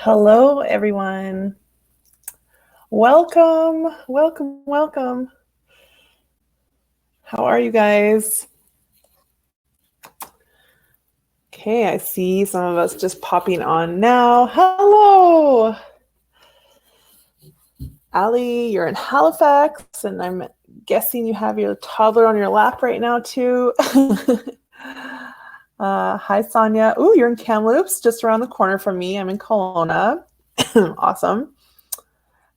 Hello, everyone. Welcome, welcome, welcome. How are you guys? Okay, I see some of us just popping on now. Hello. Ali, you're in Halifax, and I'm guessing you have your toddler on your lap right now, too. Hi, Sonia. Ooh, you're in Kamloops, just around the corner from me. I'm in Kelowna. Awesome.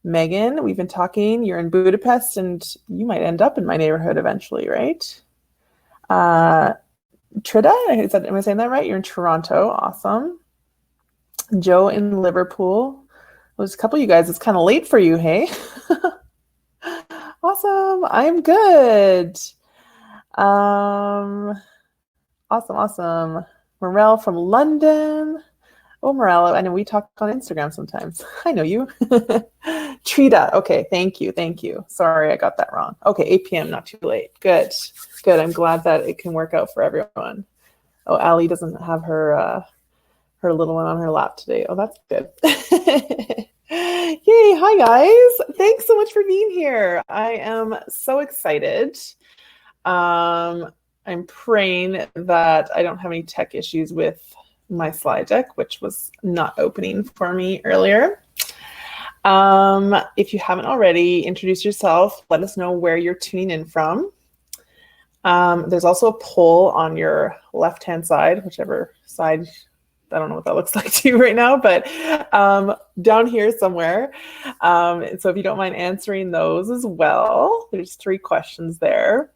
Megan, we've been talking. You're in Budapest, and you might end up in my neighborhood eventually, right? Trida, am I saying that right? You're in Toronto. Awesome. Joe in Liverpool. There's a couple of you guys. It's kind of late for you, hey? Awesome. I'm good. Awesome. Morel from London. Oh, Morel, I know we talk on Instagram sometimes. I know you. Trita. Okay, thank you. Sorry, I got that wrong. Okay, 8 p.m., not too late. Good. I'm glad that it can work out for everyone. Oh, Ali doesn't have her little one on her lap today. Oh, that's good. Yay, hi guys. Thanks so much for being here. I am so excited. I'm praying that I don't have any tech issues with my slide deck, which was not opening for me earlier. If you haven't already, introduce yourself. Let us know where you're tuning in from. There's also a poll on your left-hand side, whichever side. I don't know what that looks like to you right now, but down here somewhere. So if you don't mind answering those as well, there's 3 questions there.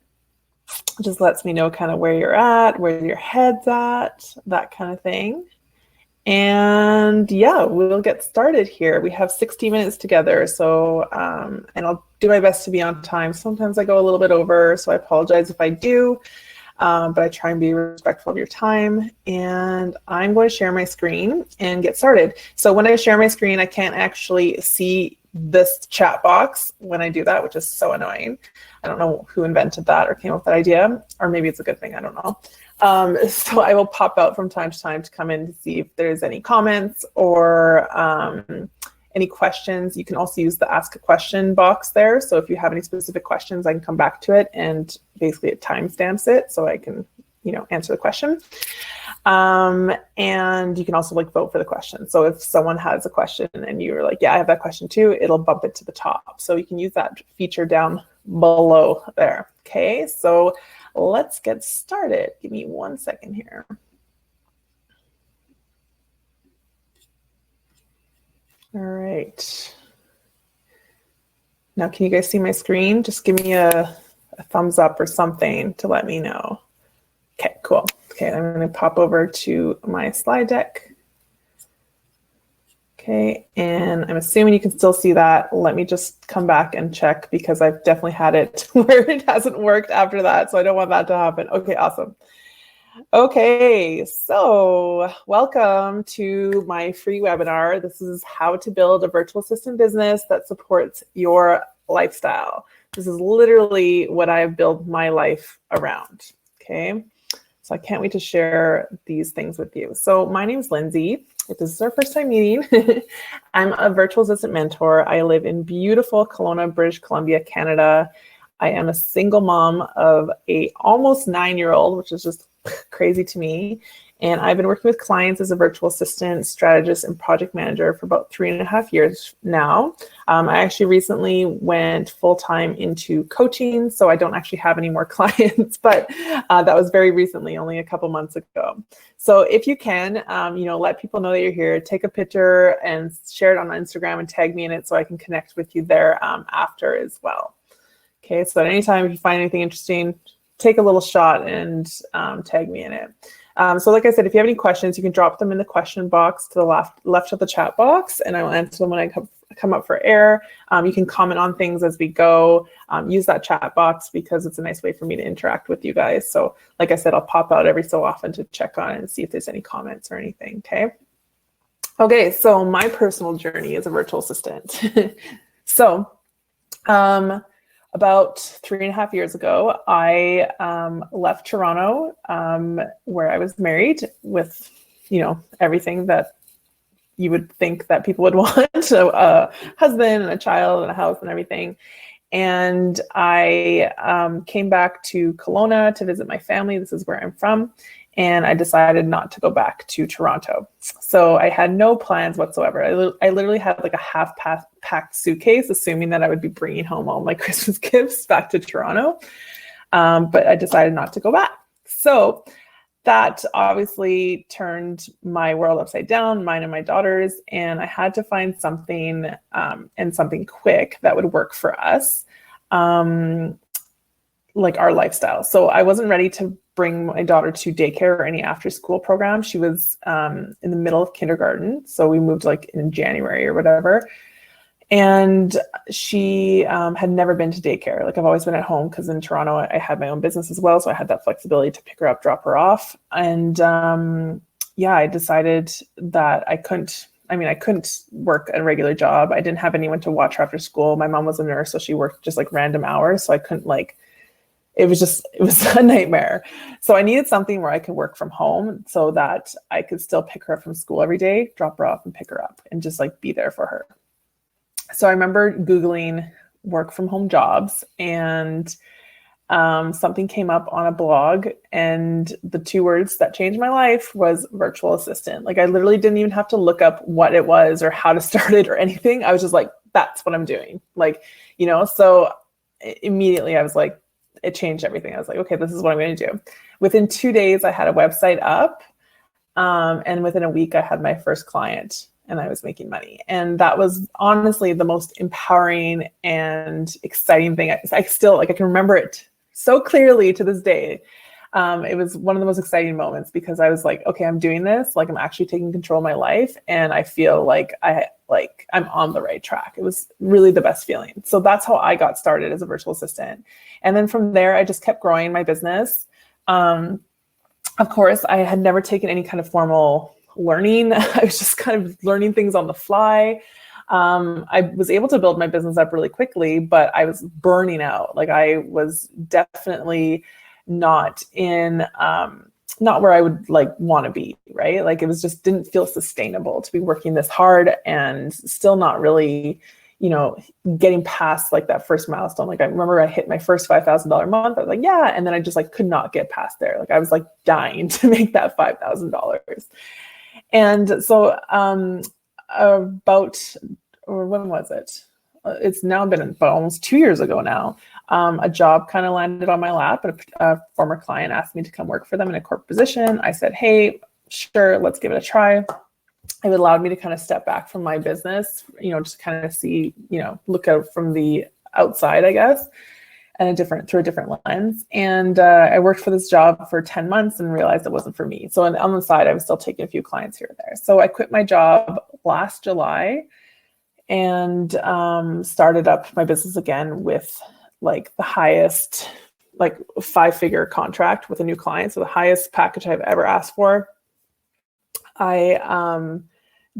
It just lets me know kind of where you're at, where your head's at, that kind of thing. And yeah, we'll get started here. We have 60 minutes together. So, and I'll do my best to be on time. Sometimes I go a little bit over, so I apologize if I do, but I try and be respectful of your time. And I'm going to share my screen and get started. So when I share my screen, I can't actually see this chat box when I do that, which is so annoying. I don't know who invented that or came up with that idea, or maybe it's a good thing, I don't know. So I will pop out from time to time to come in to see if there's any comments or any questions. You can also use the ask a question box there. So if you have any specific questions, I can come back to it, and basically it timestamps it so I can, answer the question. And you can also vote for the question. So if someone has a question and you're like, yeah, I have that question too, it'll bump it to the top. So you can use that feature down below there. Okay, so let's get started. Give me 1 second here. All right. Now, can you guys see my screen? Just give me a thumbs up or something to let me know. Okay, cool. Okay, I'm going to pop over to my slide deck. Okay, and I'm assuming you can still see that. Let me just come back and check, because I've definitely had it where it hasn't worked after that, so I don't want that to happen. Okay, awesome. Okay, so welcome to my free webinar. This is how to build a virtual assistant business that supports your lifestyle. This is literally what I've built my life around, okay? So I can't wait to share these things with you. So my name is Lindsay. If this is our first time meeting, I'm a virtual assistant mentor. I live in beautiful Kelowna, British Columbia, Canada. I am a single mom of a almost 9-year-old, which is just crazy to me. And I've been working with clients as a virtual assistant, strategist, and project manager for about 3.5 years now. I actually recently went full-time into coaching, so I don't actually have any more clients, but that was very recently, only a couple months ago. So if you can, let people know that you're here, take a picture and share it on Instagram and tag me in it so I can connect with you there after as well. Okay, so at any time if you find anything interesting, take a little shot and tag me in it. So like I said, if you have any questions, you can drop them in the question box to the left of the chat box, and I will answer them when I come up for air. You can comment on things as we go. Use that chat box because it's a nice way for me to interact with you guys. So like I said, I'll pop out every so often to check on it and see if there's any comments or anything, okay? Okay, so my personal journey as a virtual assistant. So, about 3.5 years ago, I left Toronto, where I was married with, everything that you would think that people would want a husband and a child and a house and everything. And I came back to Kelowna to visit my family. This is where I'm from. And I decided not to go back to Toronto. So I had no plans whatsoever. I literally had like a half-packed suitcase, assuming that I would be bringing home all my Christmas gifts back to Toronto. But I decided not to go back. So that obviously turned my world upside down, mine and my daughter's, and I had to find something and something quick that would work for us, like our lifestyle. So I wasn't ready to bring my daughter to daycare or any after school program. She was in the middle of kindergarten. So we moved like in January or whatever. And she had never been to daycare. Like I've always been at home because in Toronto, I had my own business as well. So I had that flexibility to pick her up, drop her off. And I decided that I couldn't work a regular job. I didn't have anyone to watch her after school. My mom was a nurse, so she worked just like random hours. So I couldn't it was a nightmare. So I needed something where I could work from home so that I could still pick her up from school every day, drop her off and pick her up and just like be there for her. So I remember Googling work from home jobs, and something came up on a blog, and the two words that changed my life was virtual assistant. Like I literally didn't even have to look up what it was or how to start it or anything. I was just like, that's what I'm doing. So immediately I was like, it changed everything. I was like, okay, this is what I'm going to do. Within 2 days, I had a website up. And within a week, I had my first client and I was making money. And that was honestly the most empowering and exciting thing. I can remember it so clearly to this day. It was one of the most exciting moments because I was like, okay, I'm doing this. Like I'm actually taking control of my life. And I feel like I'm on the right track. It was really the best feeling. So that's how I got started as a virtual assistant. And then from there, I just kept growing my business. Of course, I had never taken any kind of formal learning. I was just kind of learning things on the fly. I was able to build my business up really quickly, but I was burning out. Like I was definitely not where I would want to be, right? Like it was just didn't feel sustainable to be working this hard and still not really, getting past that first milestone. Like I remember I hit my first $5,000 month. I was like, yeah. And then I just could not get past there. Like I was dying to make that $5,000. And so when was it? It's now been about almost 2 years ago now. A job kind of landed on my lap, and a former client asked me to come work for them in a corporate position. I said, hey, sure, let's give it a try. It allowed me to kind of step back from my business, just kind of see, look out from the outside, I guess, and through a different lens. And I worked for this job for 10 months and realized it wasn't for me. So on the side, I was still taking a few clients here and there. So I quit my job last July and started up my business again with the highest 5-figure contract with a new client. So the highest package I've ever asked for. I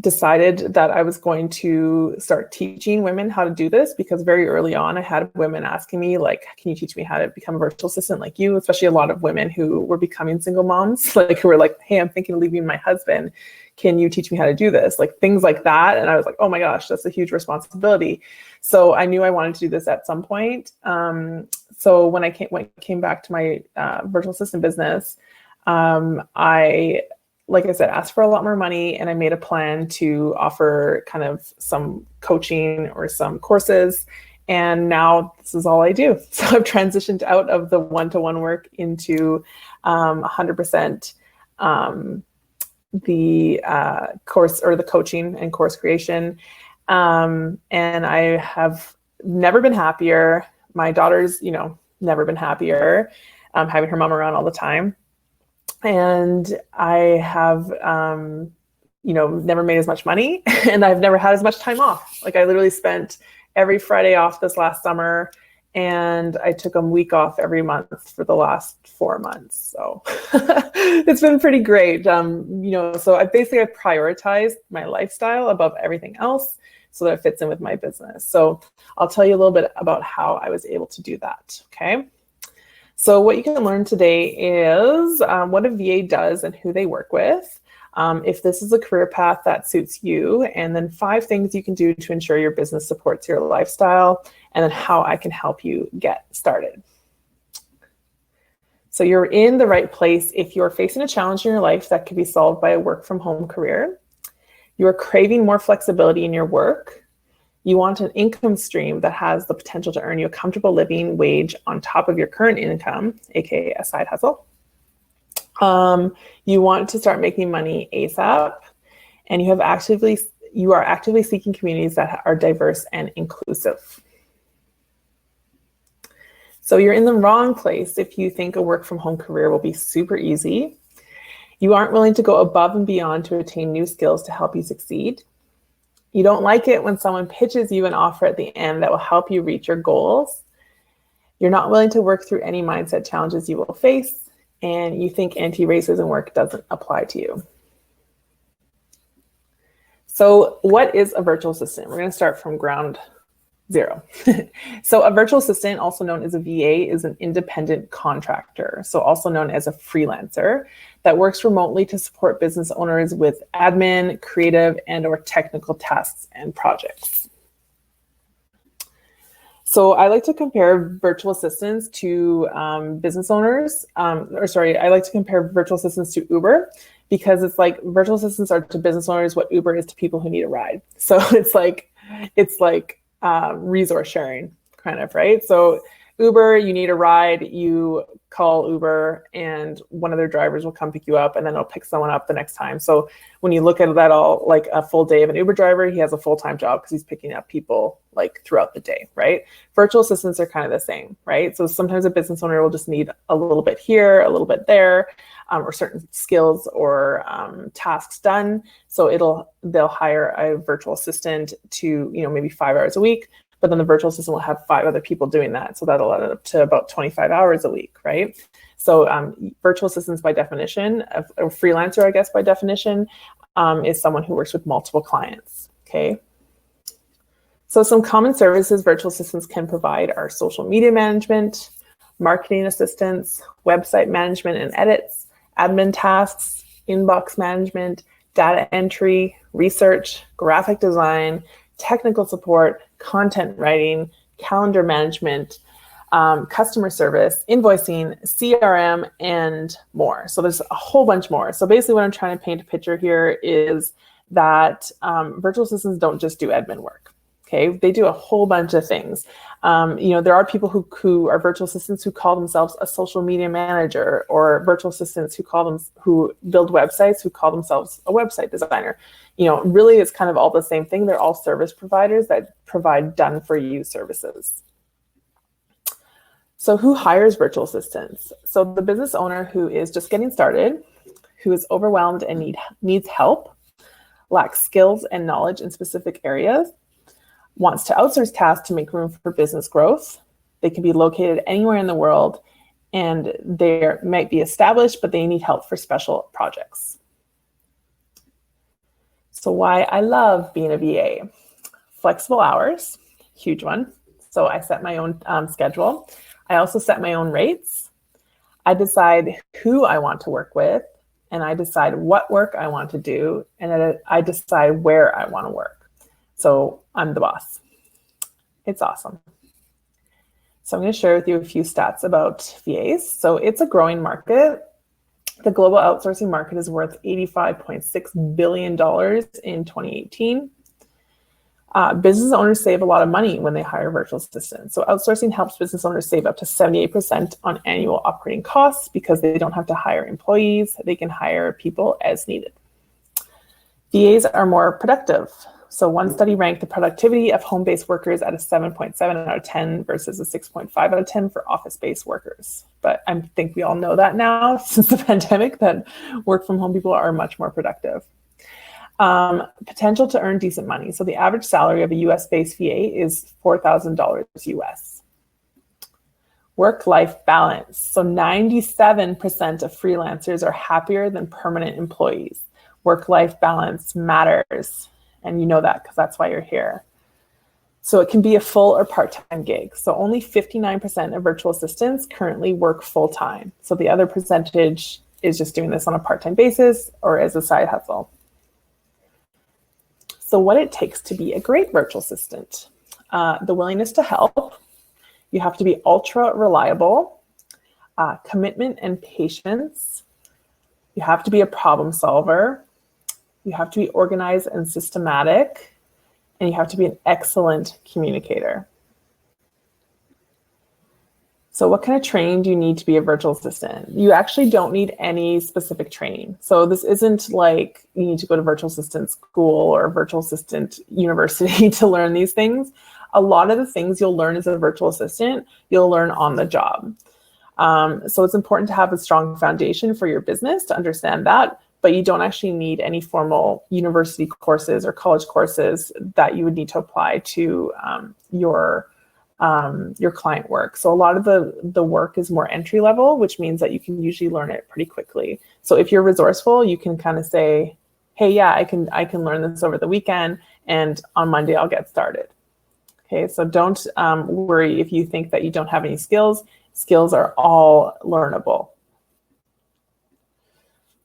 decided that I was going to start teaching women how to do this because very early on I had women asking me can you teach me how to become a virtual assistant like you, especially a lot of women who were becoming single moms, who were like, hey, I'm thinking of leaving my husband. Can you teach me how to do this? Things like that. And I was like, oh my gosh, that's a huge responsibility. So I knew I wanted to do this at some point. So when I came back to my virtual assistant business, I asked for a lot more money, and I made a plan to offer kind of some coaching or some courses. And now this is all I do. So I've transitioned out of the one-to-one work into 100% the course or the coaching and course creation. And I have never been happier. My daughter's, never been happier, having her mom around all the time. And I have, never made as much money, and I've never had as much time off. I literally spent every Friday off this last summer, and I took a week off every month for the last 4 months. So it's been pretty great. So I prioritized my lifestyle above everything else so that it fits in with my business. So I'll tell you a little bit about how I was able to do that. Okay. So what you can learn today is what a VA does and who they work with. if this is a career path that suits you, and then 5 things you can do to ensure your business supports your lifestyle, and then how I can help you get started. So you're in the right place if you're facing a challenge in your life that could be solved by a work from home career. You're craving more flexibility in your work. You want an income stream that has the potential to earn you a comfortable living wage on top of your current income, aka a side hustle. You want to start making money ASAP, and you are actively seeking communities that are diverse and inclusive. So you're in the wrong place if you think a work from home career will be super easy. You aren't willing to go above and beyond to attain new skills to help you succeed. You don't like it when someone pitches you an offer at the end that will help you reach your goals. You're not willing to work through any mindset challenges you will face, and you think anti-racism work doesn't apply to you. So what is a virtual assistant? We're going to start from ground zero. So a virtual assistant, also known as a VA, is an independent contractor, so also known as a freelancer, that works remotely to support business owners with admin, creative, and/or technical tasks and projects. So I like to compare virtual assistants to business owners, I like to compare virtual assistants to Uber, because it's like virtual assistants are to business owners what Uber is to people who need a ride. So it's like resource sharing, kind of, right? So Uber, you need a ride, you call Uber and one of their drivers will come pick you up, and then they'll pick someone up the next time. So when you look at that all like a full day of an Uber driver, he has a full-time job because he's picking up people like throughout the day, right? Virtual assistants are kind of the same, right? So sometimes a business owner will just need a little bit here, a little bit there, or certain skills or tasks done. So they'll hire a virtual assistant to, maybe 5 hours a week, but then the virtual assistant will have 5 other people doing that. So that'll add up to about 25 hours a week, right? So virtual assistants by definition, a freelancer, I guess, by definition, is someone who works with multiple clients, okay? So some common services virtual assistants can provide are social media management, marketing assistance, website management and edits, admin tasks, inbox management, data entry, research, graphic design, technical support, content writing, calendar management, customer service, invoicing, CRM, and more. So there's a whole bunch more. So basically what I'm trying to paint a picture here is that virtual assistants don't just do admin work. Okay, they do a whole bunch of things. There are people who are virtual assistants who call themselves a social media manager, or virtual assistants who build websites who call themselves a website designer. Really it's kind of all the same thing. They're all service providers that provide done for you services. So who hires virtual assistants? So the business owner who is just getting started, who is overwhelmed and needs help, lacks skills and knowledge in specific areas, wants to outsource tasks to make room for business growth. They can be located anywhere in the world, and they might be established, but they need help for special projects. So why I love being a VA. Flexible hours, huge one. So I set my own schedule. I also set my own rates. I decide who I want to work with, and I decide what work I want to do, and I decide where I want to work. So I'm the boss. It's awesome. So I'm going to share with you a few stats about VAs. So it's a growing market. The global outsourcing market is worth $85.6 billion in 2018. Business owners save a lot of money when they hire virtual assistants. So outsourcing helps business owners save up to 78% on annual operating costs because they don't have to hire employees. They can hire people as needed. VAs are more productive. So one study ranked the productivity of home-based workers at a 7.7 out of 10 versus a 6.5 out of 10 for office-based workers. But I think we all know that now since the pandemic that work from home people are much more productive. Potential to earn decent money. So the average salary of a US-based VA is $4,000 US. Work-life balance. So 97% of freelancers are happier than permanent employees. Work-life balance matters. And you know that because that's why you're here. So it can be a full or part-time gig. So only 59% of virtual assistants currently work full-time. So the other percentage is just doing this on a part-time basis or as a side hustle. So what it takes to be a great virtual assistant: the willingness to help. You have to be ultra reliable, commitment and patience. You have to be a problem solver. You have to be organized and systematic, and you have to be an excellent communicator. So what kind of training do you need to be a virtual assistant? You actually don't need any specific training. So this isn't like you need to go to virtual assistant school or virtual assistant university to learn these things. A lot of the things you'll learn as a virtual assistant, you'll learn on the job. So it's important to have a strong foundation for your business to understand that, but you don't actually need any formal university courses or college courses that you would need to apply to your client work. So a lot of the work is more entry level, which means that you can usually learn it pretty quickly. So if you're resourceful, you can kind of say, hey, yeah, I can learn this over the weekend, and on Monday I'll get started. Okay, so don't worry if you think that you don't have any skills. Skills are all learnable.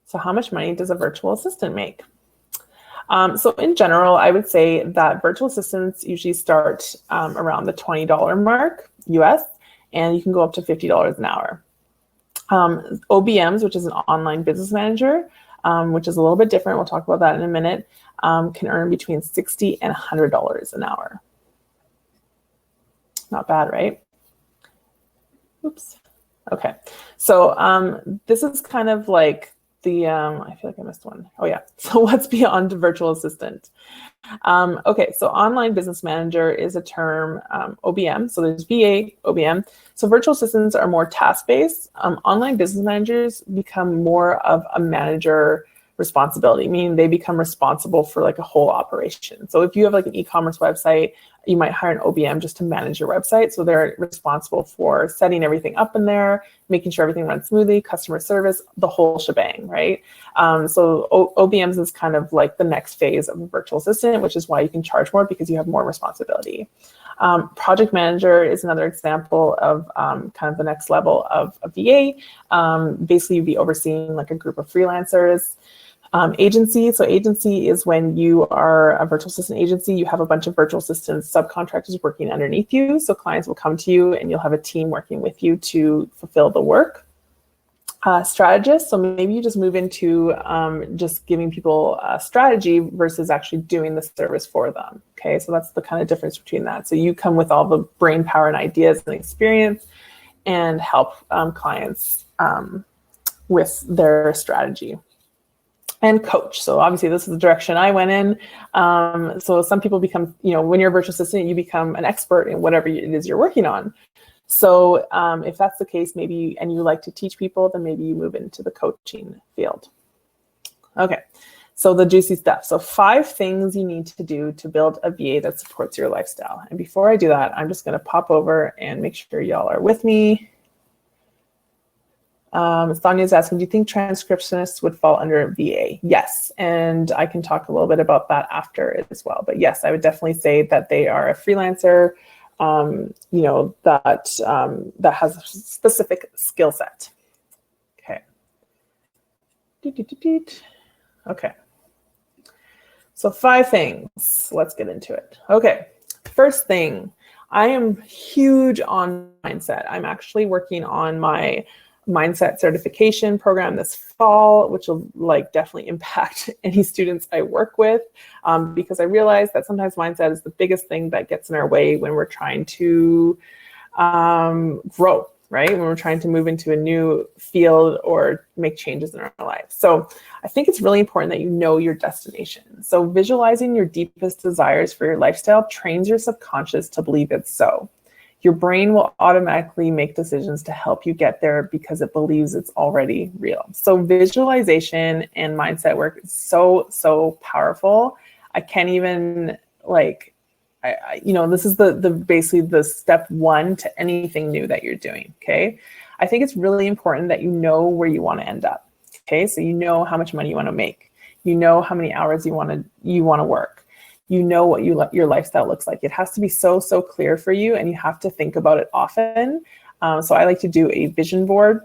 So how much money does a virtual assistant make? So in general, I would say that virtual assistants usually start around the $20 mark US, and you can go up to $50 an hour. OBMs, which is an online business manager, which is a little bit different, we'll talk about that in a minute, can earn between $60 and $100 an hour. Not bad, right? Oops. Okay. So this is kind of like the, I feel like I missed one. Oh yeah. So what's beyond virtual assistant? Okay. So online business manager is a term, OBM. So there's VA, OBM. So virtual assistants are more task-based. Online business managers become more of a manager responsibility, meaning they become responsible for like a whole operation. So if you have like an e-commerce website, you might hire an OBM just to manage your website. So they're responsible for setting everything up in there, making sure everything runs smoothly, customer service, the whole shebang, right? So OBMs is kind of like the next phase of a virtual assistant, which is why you can charge more because you have more responsibility. Project manager is another example of kind of the next level of a VA. Basically, you'd be overseeing like a group of freelancers. Agency. So agency is when you are a virtual assistant agency, you have a bunch of virtual assistants, subcontractors working underneath you. So clients will come to you and you'll have a team working with you to fulfill the work. Strategist. So maybe you just move into just giving people a strategy versus actually doing the service for them. Okay, so that's the kind of difference between that. So you come with all the brain power and ideas and experience and help clients with their strategy. And coach. So obviously this is the direction I went in. So some people become, when you're a virtual assistant, you become an expert in whatever it is you're working on. So if that's the case, maybe, and you like to teach people, then maybe you move into the coaching field. Okay, so the juicy stuff. So 5 things you need to do to build a VA that supports your lifestyle. And before I do that, I'm just gonna pop over and make sure y'all are with me. Sonia's asking, do you think transcriptionists would fall under VA? Yes, and I can talk a little bit about that after as well. But yes, I would definitely say that they are a freelancer, that has a specific skill set. Okay. Okay. So 5 things. Let's get into it. Okay. First thing, I am huge on mindset. I'm actually working on my mindset certification program this fall, which will definitely impact any students I work with, because I realize that sometimes mindset is the biggest thing that gets in our way when we're trying to grow, right? When we're trying to move into a new field or make changes in our life. So I think it's really important that you know your destination. So visualizing your deepest desires for your lifestyle trains your subconscious to believe it's so. Your brain will automatically make decisions to help you get there because it believes it's already real. So visualization and mindset work is so, so powerful. I can't even this is basically the step 1 to anything new that you're doing, okay? I think it's really important that you know where you want to end up, okay? So you know how much money you want to make. You know how many hours you want to work. You know what your lifestyle looks like. It has to be so, so clear for you, and you have to think about it often. So I like to do a vision board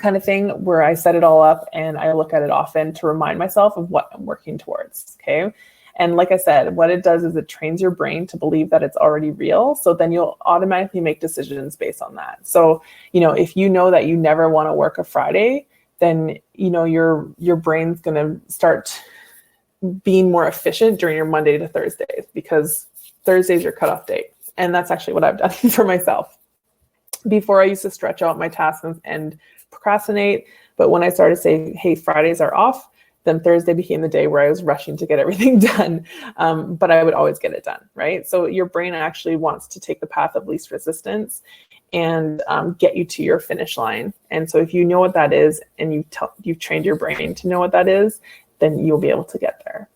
kind of thing, where I set it all up and I look at it often to remind myself of what I'm working towards. Okay. And like I said, what it does is it trains your brain to believe that it's already real. So then you'll automatically make decisions based on that. So, if you know that you never want to work a Friday, then, your brain's going to start being more efficient during your Monday to Thursdays, because Thursday's your cutoff date. And that's actually what I've done for myself. Before, I used to stretch out my tasks and procrastinate. But when I started saying, hey, Fridays are off, then Thursday became the day where I was rushing to get everything done. But I would always get it done, right? So your brain actually wants to take the path of least resistance and get you to your finish line. And so if you know what that is, and you've trained your brain to know what that is, then you'll be able to get there.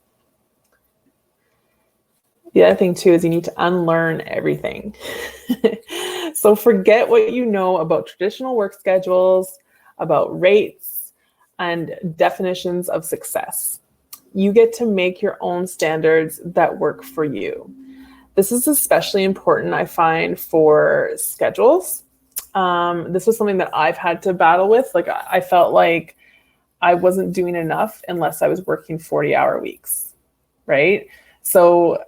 The other thing too is you need to unlearn everything. So forget what you know about traditional work schedules, about rates, and definitions of success. You get to make your own standards that work for you. This is especially important, I find, for schedules. This was something that I've had to battle with. Like, I felt like I wasn't doing enough unless I was working 40-hour weeks, right? So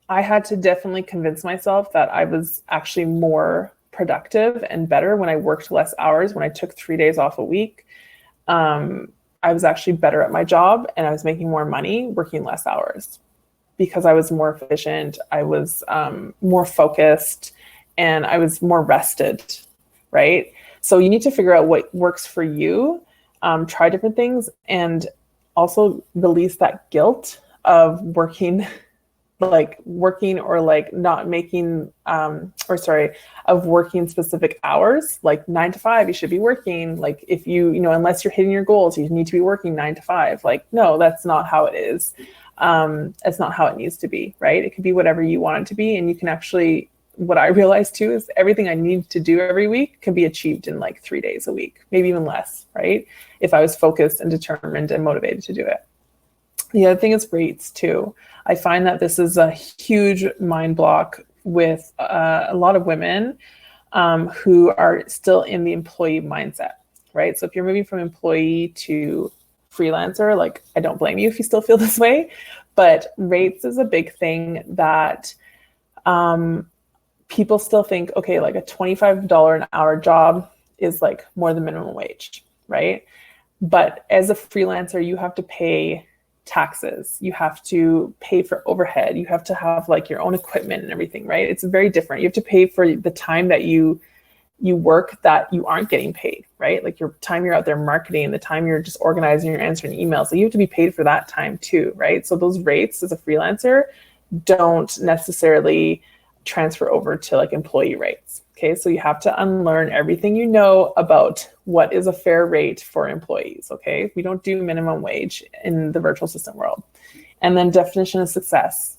I had to definitely convince myself that I was actually more productive and better when I worked less hours, when I took 3 days off a week. I was actually better at my job, and I was making more money working less hours because I was more efficient, I was more focused, and I was more rested, right? So you need to figure out what works for you, try different things, and also release that guilt of working not making, of working specific hours, like 9 to 5, you should be working. Like, if unless you're hitting your goals, you need to be working 9 to 5. Like, no, that's not how it is. It's not how it needs to be, right? It could be whatever you want it to be. And you can actually, what I realized too, is everything I need to do every week can be achieved in like 3 days a week, maybe even less, right? If I was focused and determined and motivated to do it. The other thing is rates too. I find that this is a huge mind block with a lot of women who are still in the employee mindset, right? So if you're moving from employee to freelancer, like, I don't blame you if you still feel this way, but rates is a big thing that people still think, okay, like a $25 an hour job is like more than minimum wage, right? But as a freelancer, you have to pay taxes, you have to pay for overhead, you have to have like your own equipment and everything, right? It's very different. You have to pay for the time that you work that you aren't getting paid, right? Like your time you're out there marketing, the time you're just organizing, you're answering emails, so you have to be paid for that time too, right? So those rates as a freelancer don't necessarily transfer over to like employee rates. Okay, so you have to unlearn everything you know about what is a fair rate for employees. Okay, we don't do minimum wage in the virtual assistant world. And then definition of success.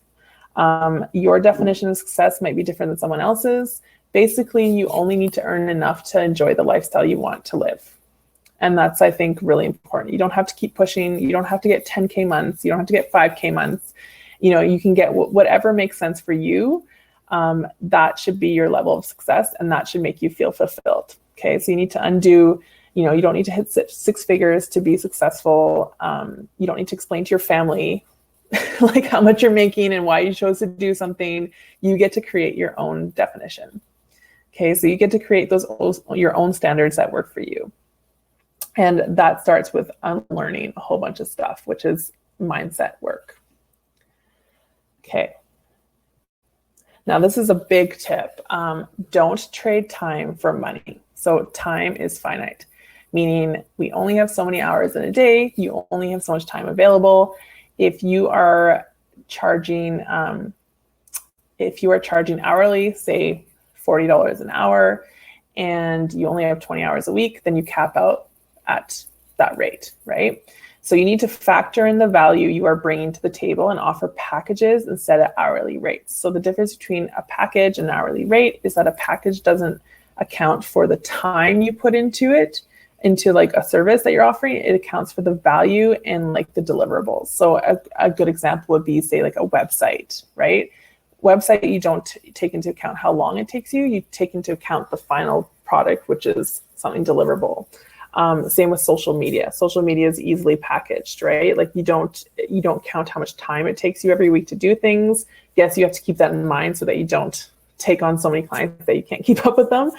Your definition of success might be different than someone else's. Basically, you only need to earn enough to enjoy the lifestyle you want to live. And that's, I think, really important. You don't have to keep pushing. You don't have to get 10K months. You don't have to get 5K months. You can get whatever makes sense for you. That should be your level of success, and that should make you feel fulfilled. Okay, so you need to undo, you don't need to hit six figures to be successful. You don't need to explain to your family like how much you're making and why you chose to do something. You get to create your own definition. Okay, so you get to create your own standards that work for you. And that starts with unlearning a whole bunch of stuff, which is mindset work. Okay. Now, this is a big tip. Don't trade time for money. So time is finite, meaning we only have so many hours in a day. You only have so much time available. If you are charging hourly, say $40 an hour, and you only have 20 hours a week, then you cap out at that rate, right? So you need to factor in the value you are bringing to the table and offer packages instead of hourly rates. So the difference between a package and an hourly rate is that a package doesn't account for the time you put into it, into like a service that you're offering. It accounts for the value and like the deliverables. So a good example would be, say, like a website, right? Website, you don't take into account how long it takes you. You take into account the final product, which is something deliverable. Same with social media. Social media is easily packaged, right? Like you don't count how much time it takes you every week to do things. Yes, you have to keep that in mind so that you don't take on so many clients that you can't keep up with them.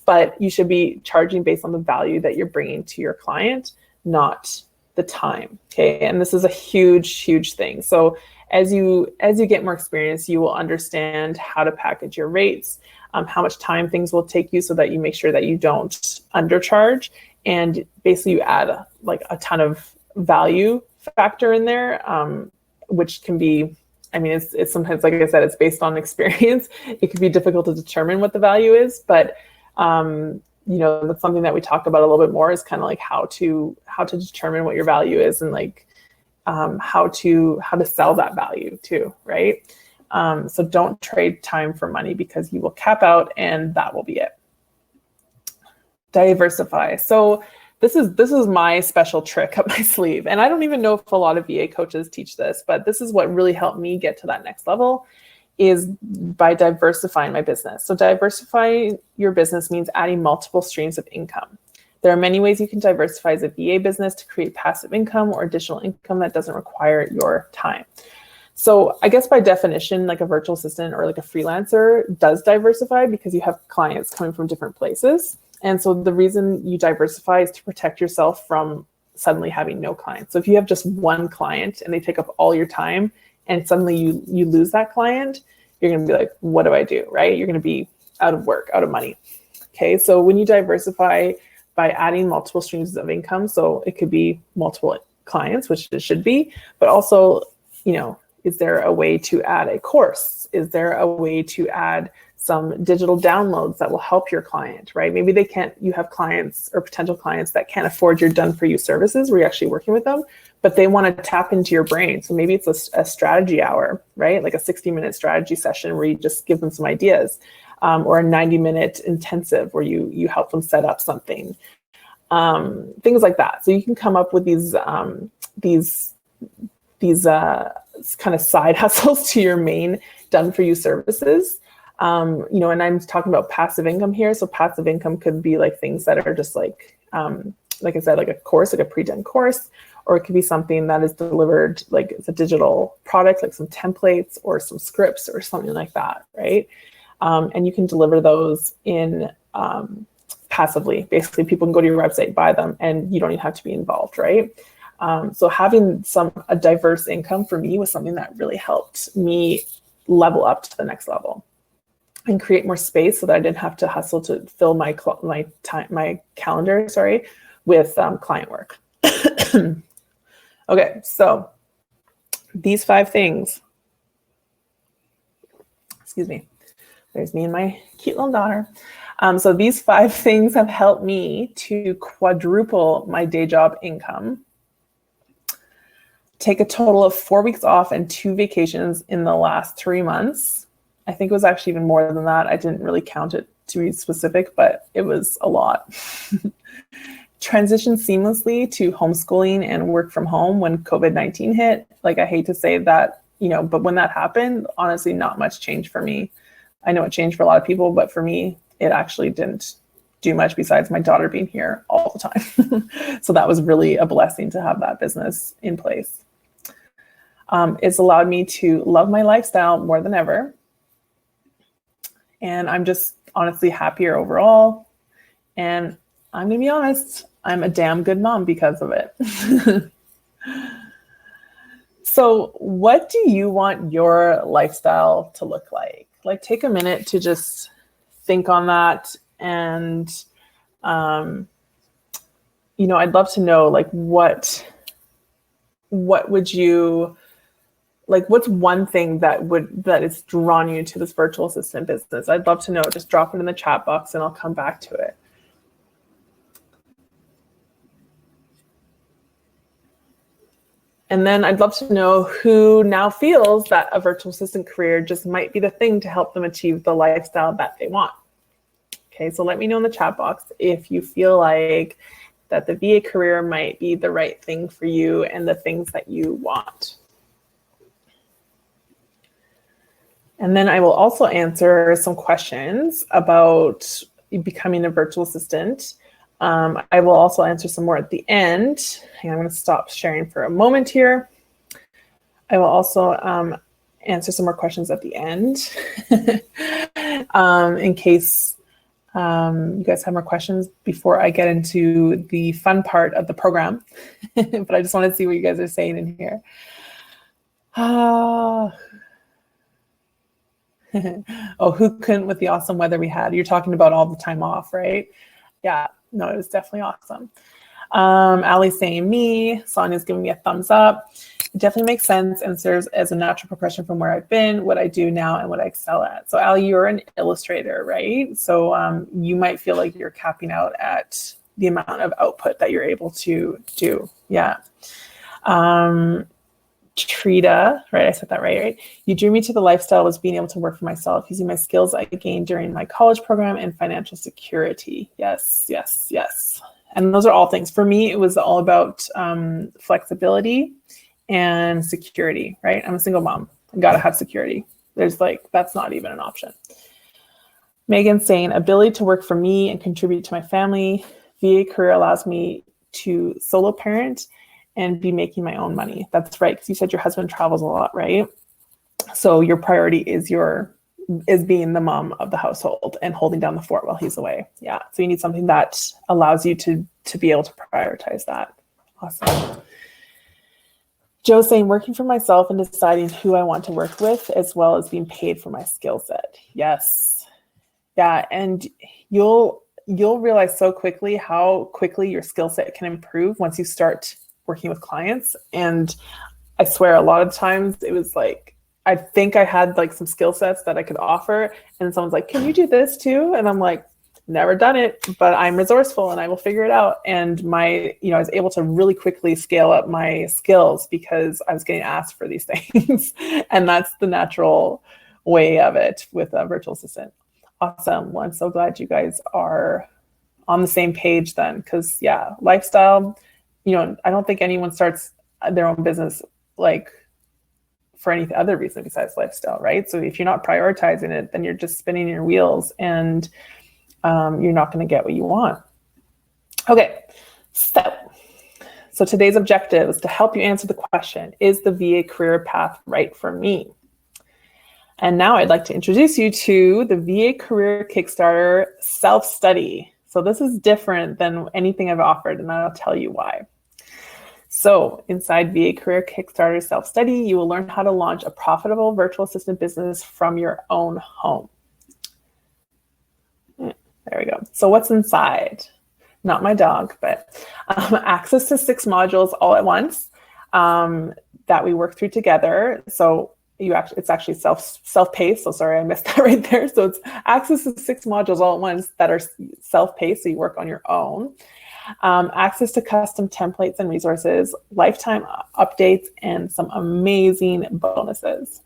But you should be charging based on the value that you're bringing to your client, not the time. Okay. And this is a huge, huge thing. So as you get more experience, you will understand how to package your rates, how much time things will take you so that you make sure that you don't undercharge. And basically you add a ton of value factor in there, which can be, I mean, it's sometimes, like I said, it's based on experience. It can be difficult to determine what the value is, but that's something that we talk about a little bit more, is kind of like how to determine what your value is, and like how to sell that value too, right? So don't trade time for money, because you will cap out and that will be it. Diversify. So this is my special trick up my sleeve. And I don't even know if a lot of VA coaches teach this, but this is what really helped me get to that next level, is by diversifying my business. So diversifying your business means adding multiple streams of income. There are many ways you can diversify as a VA business to create passive income or additional income that doesn't require your time. So I guess by definition, like a virtual assistant or like a freelancer does diversify, because you have clients coming from different places. And so the reason you diversify is to protect yourself from suddenly having no clients. So if you have just one client and they take up all your time, and suddenly you lose that client, you're going to be like, what do I do, right? You're going to be out of work, out of money. Okay, so when you diversify by adding multiple streams of income, so it could be multiple clients, which it should be, but also, is there a way to add a course? Is there a way to add some digital downloads that will help your client, right? Maybe you have clients or potential clients that can't afford your done for you services where you're actually working with them, but they want to tap into your brain. So maybe it's a strategy hour, right? Like a 60-minute strategy session where you just give them some ideas, or a 90-minute intensive where you help them set up something, things like that. So you can come up with these kind of side hustles to your main done for you services. And I'm talking about passive income here. So passive income could be like things that are just like I said, like a course, like a pre-done course, or it could be something that is delivered, like it's a digital product, like some templates or some scripts or something like that, right? And you can deliver those in passively. Basically, people can go to your website, buy them, and you don't even have to be involved, right? So having a diverse income for me was something that really helped me level up to the next level and create more space so that I didn't have to hustle to fill my calendar, with client work. Okay, so these 5 things, excuse me, there's me and my cute little daughter. So these 5 things have helped me to quadruple my day job income, take a total of 4 weeks off and 2 vacations in the last 3 months. I think it was actually even more than that. I didn't really count it to be specific, but it was a lot. Transition seamlessly to homeschooling and work from home when COVID-19 hit. Like, I hate to say that, but when that happened, honestly, not much changed for me. I know it changed for a lot of people, but for me, it actually didn't do much besides my daughter being here all the time. So that was really a blessing to have that business in place. It's allowed me to love my lifestyle more than ever. And I'm just honestly happier overall. And I'm going to be honest, I'm a damn good mom because of it. So what do you want your lifestyle to look like? Like, take a minute to just think on that. And, I'd love to know, like, what would you, like, what's one thing that is drawn you to this virtual assistant business? I'd love to know. Just drop it in the chat box and I'll come back to it. And then I'd love to know who now feels that a virtual assistant career just might be the thing to help them achieve the lifestyle that they want. Okay, so let me know in the chat box if you feel like that the VA career might be the right thing for you and the things that you want. And then I will also answer some questions about becoming a virtual assistant. I will also answer some more at the end. I'm going to stop sharing for a moment here. I will also answer some more questions at the end in case you guys have more questions before I get into the fun part of the program. But I just want to see what you guys are saying in here. Oh, who couldn't with the awesome weather we had? You're talking about all the time off, right? Yeah, no, it was definitely awesome. Allie's saying me. Sonia's giving me a thumbs up. It definitely makes sense and serves as a natural progression from where I've been, what I do now, and what I excel at. So Allie, you're an illustrator, right? So you might feel like you're capping out at the amount of output that you're able to do. Yeah. Trita, right? I said that right? You drew me to the lifestyle was being able to work for myself using my skills I gained during my college program and financial security. Yes, yes, yes. And those are all things. For me, it was all about flexibility and security, right? I'm a single mom. I gotta have security. That's not even an option. Megan saying, ability to work for me and contribute to my family. VA career allows me to solo parent and be making my own money. That's right, because you said your husband travels a lot, right? So your priority is being the mom of the household and holding down the fort while he's away. Yeah, so you need something that allows you to be able to prioritize that. Awesome. Joe saying, working for myself and deciding who I want to work with, as well as being paid for my skill set. Yes. Yeah, and you'll realize so quickly how quickly your skill set can improve once you start working with clients. And I swear a lot of times it was like, I think I had like some skill sets that I could offer. And someone's like, can you do this too? And I'm like, never done it, but I'm resourceful and I will figure it out. And I was able to really quickly scale up my skills because I was getting asked for these things. And that's the natural way of it with a virtual assistant. Awesome. Well, I'm so glad you guys are on the same page then, because yeah, lifestyle, I don't think anyone starts their own business like for any other reason besides lifestyle, right? So if you're not prioritizing it, then you're just spinning your wheels and you're not going to get what you want. Okay, so today's objective is to help you answer the question, is the VA career path right for me? And now I'd like to introduce you to the VA Career Kickstarter self-study. So this is different than anything I've offered, and I'll tell you why. So inside VA Career Kickstarter self-study, you will learn how to launch a profitable virtual assistant business from your own home. There we go. So what's inside? Not my dog, but access to 6 modules all at once that we work through together. So it's actually self-paced. So sorry, I missed that right there. So it's access to 6 modules all at once that are self-paced, so you work on your own. Access to custom templates and resources, lifetime updates, and some amazing bonuses.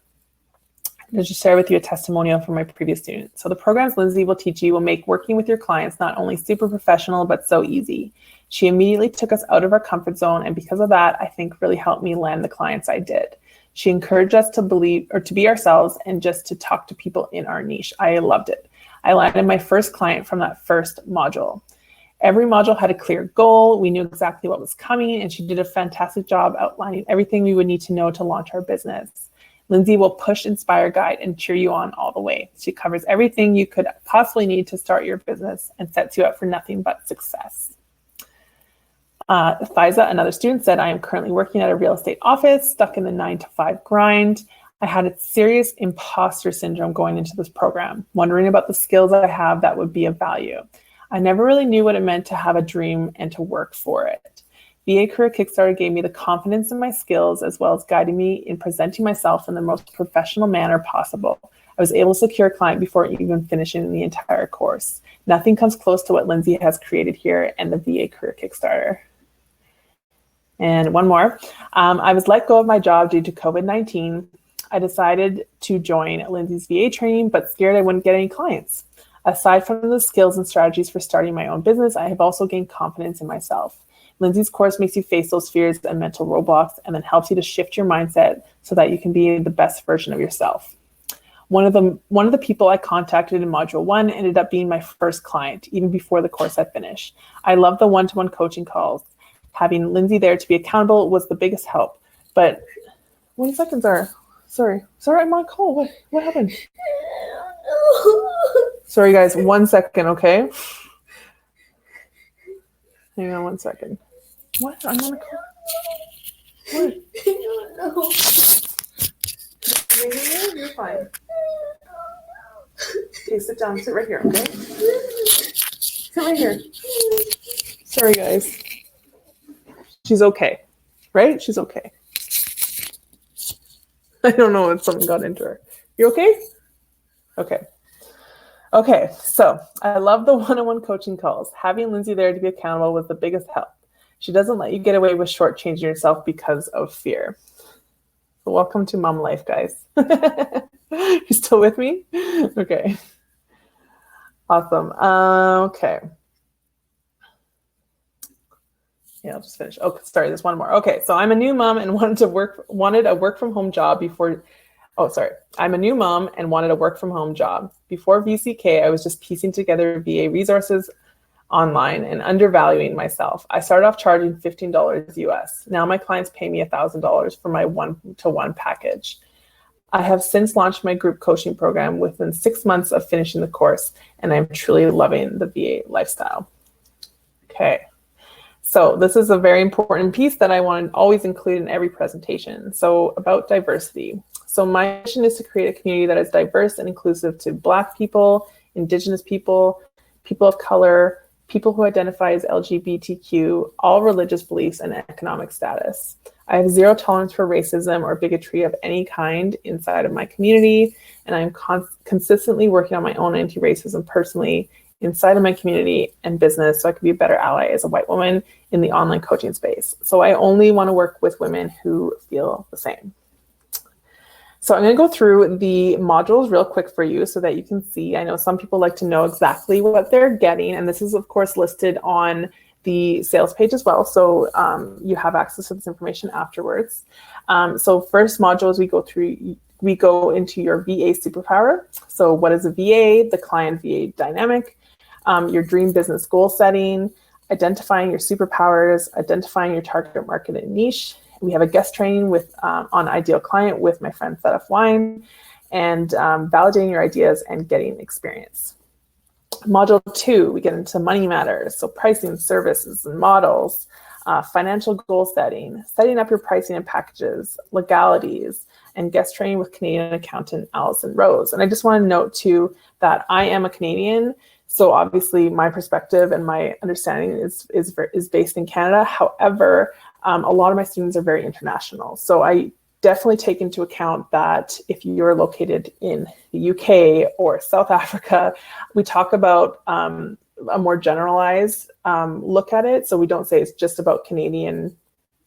I'll just share with you a testimonial from my previous student. So the programs Lindsay will teach you will make working with your clients not only super professional, but so easy. She immediately took us out of our comfort zone, and because of that, I think really helped me land the clients I did. She encouraged us to believe or to be ourselves and just to talk to people in our niche. I loved it. I landed my first client from that first module. Every module had a clear goal. We knew exactly what was coming, and she did a fantastic job outlining everything we would need to know to launch our business. Lindsay will push, inspire, guide, and cheer you on all the way. She covers everything you could possibly need to start your business and sets you up for nothing but success. Fiza, another student, said, I am currently working at a real estate office, stuck in the 9-to-5 grind. I had a serious imposter syndrome going into this program, wondering about the skills I have that would be of value. I never really knew what it meant to have a dream and to work for it. VA Career Kickstarter gave me the confidence in my skills, as well as guiding me in presenting myself in the most professional manner possible. I was able to secure a client before even finishing the entire course. Nothing comes close to what Lindsay has created here and the VA Career Kickstarter. And one more. I was let go of my job due to COVID-19. I decided to join Lindsay's VA training, but scared I wouldn't get any clients. Aside from the skills and strategies for starting my own business, I have also gained confidence in myself. Lindsay's course makes you face those fears and mental roadblocks and then helps you to shift your mindset so that you can be the best version of yourself. One of the people I contacted in module 1 ended up being my first client, even before the course had finished. I love the one-to-one coaching calls. Having Lindsay there to be accountable was the biggest help. But 1 second, Zara. Sorry, I'm on call. What happened? Sorry, guys. 1 second, okay? Hang on 1 second. What? I'm on a call. What? I don't know. You're fine. Okay, sit down. Sit right here, okay? Sit right here. Sorry, guys. She's okay, right? She's okay. I don't know if something got into her. You okay? Okay. Okay, so I love the one-on-one coaching calls. Having Lindsay there to be accountable was the biggest help. She doesn't let you get away with shortchanging yourself because of fear. So welcome to mom life, guys. You still with me? Okay. Awesome. Okay. Yeah, I'll just finish. Okay, sorry, there's one more. Okay, so I'm a new mom and wanted a work from home job before. Oh, sorry. I'm a new mom and wanted a work from home job. Before VCK, I was just piecing together VA resources online and undervaluing myself. I started off charging $15 US. Now my clients pay me $1,000 for my one-to-one package. I have since launched my group coaching program within 6 months of finishing the course, and I'm truly loving the VA lifestyle. Okay. So this is a very important piece that I want to always include in every presentation. So about diversity. So my mission is to create a community that is diverse and inclusive to Black people, Indigenous people, people of color, people who identify as LGBTQ, all religious beliefs and economic status. I have zero tolerance for racism or bigotry of any kind inside of my community, and I'm consistently working on my own anti-racism personally inside of my community and business so I can be a better ally as a white woman in the online coaching space. So I only want to work with women who feel the same. So I'm going to go through the modules real quick for you so that you can see. I know some people like to know exactly what they're getting, and this is of course listed on the sales page as well. So you have access to this information afterwards. So first module as we go into your VA superpower. So what is a VA? The client VA dynamic, your dream business goal setting, identifying your superpowers, identifying your target market and niche. We have a guest training with on ideal client with my friend Seth Wine, and validating your ideas and getting experience. Module 2, we get into money matters. So pricing, services and models, financial goal setting, setting up your pricing and packages, legalities, and guest training with Canadian accountant Allison Rose. And I just want to note too that I am a Canadian, so obviously my perspective and my understanding is based in Canada. However, a lot of my students are very international. So I definitely take into account that if you're located in the UK or South Africa, we talk about a more generalized look at it. So we don't say it's just about Canadian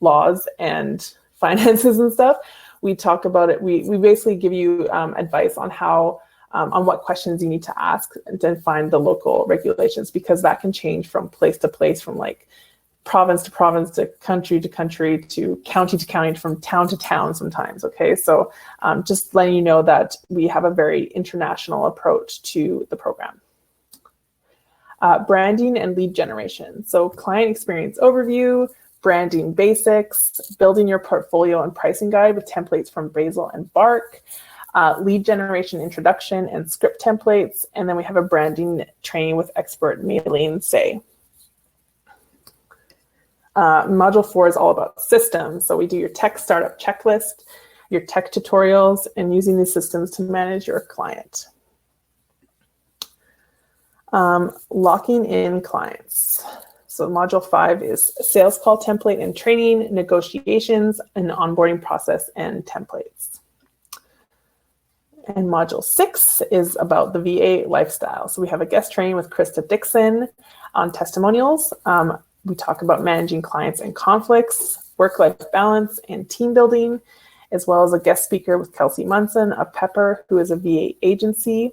laws and finances and stuff. We talk about it. We basically give you advice on how, on what questions you need to ask and to find the local regulations, because that can change from place to place, from like province to country to county to county, from town to town sometimes. Okay, so just letting you know that we have a very international approach to the program. Branding and lead generation. So client experience overview, branding basics, building your portfolio and pricing guide with templates from Basil and Bark, lead generation introduction and script templates, and then we have a branding training with expert Maylene Say. Module 4 is all about systems. So we do your tech startup checklist, your tech tutorials, and using these systems to manage your client. Locking in clients. So module 5 is sales call template and training, negotiations, and onboarding process and templates. And module 6 is about the VA lifestyle. So we have a guest training with Krista Dixon on testimonials. We talk about managing clients and conflicts, work-life balance, and team building, as well as a guest speaker with Kelsey Munson of Pepper, who is a VA agency.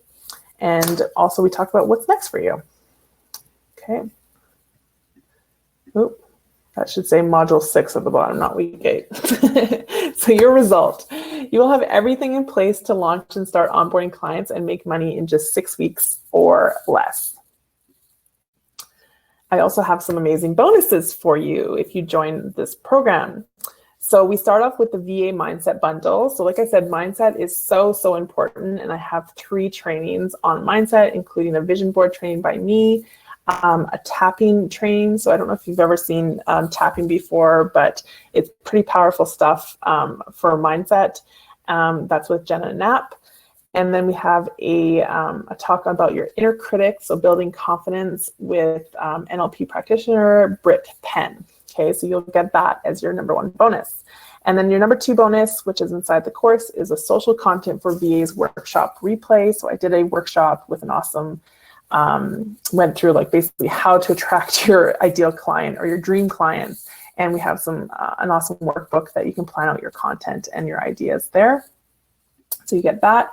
And also we talk about what's next for you. Okay. Oop. That should say module 6 at the bottom, not week 8. So your result, you will have everything in place to launch and start onboarding clients and make money in just 6 weeks or less. I also have some amazing bonuses for you if you join this program. So we start off with the VA Mindset Bundle. So like I said, mindset is so, so important. And I have 3 trainings on mindset, including a vision board training by me, a tapping training. So I don't know if you've ever seen tapping before, but it's pretty powerful stuff for mindset. That's with Jenna Knapp. And then we have a talk about your inner critic, so building confidence with NLP practitioner Britt Penn. Okay, so you'll get that as your number 1 bonus. And then your number 2 bonus, which is inside the course, is a social content for VAs workshop replay. So I did a workshop with an awesome, went through like basically how to attract your ideal client or your dream clients. And we have an awesome workbook that you can plan out your content and your ideas there. So you get that.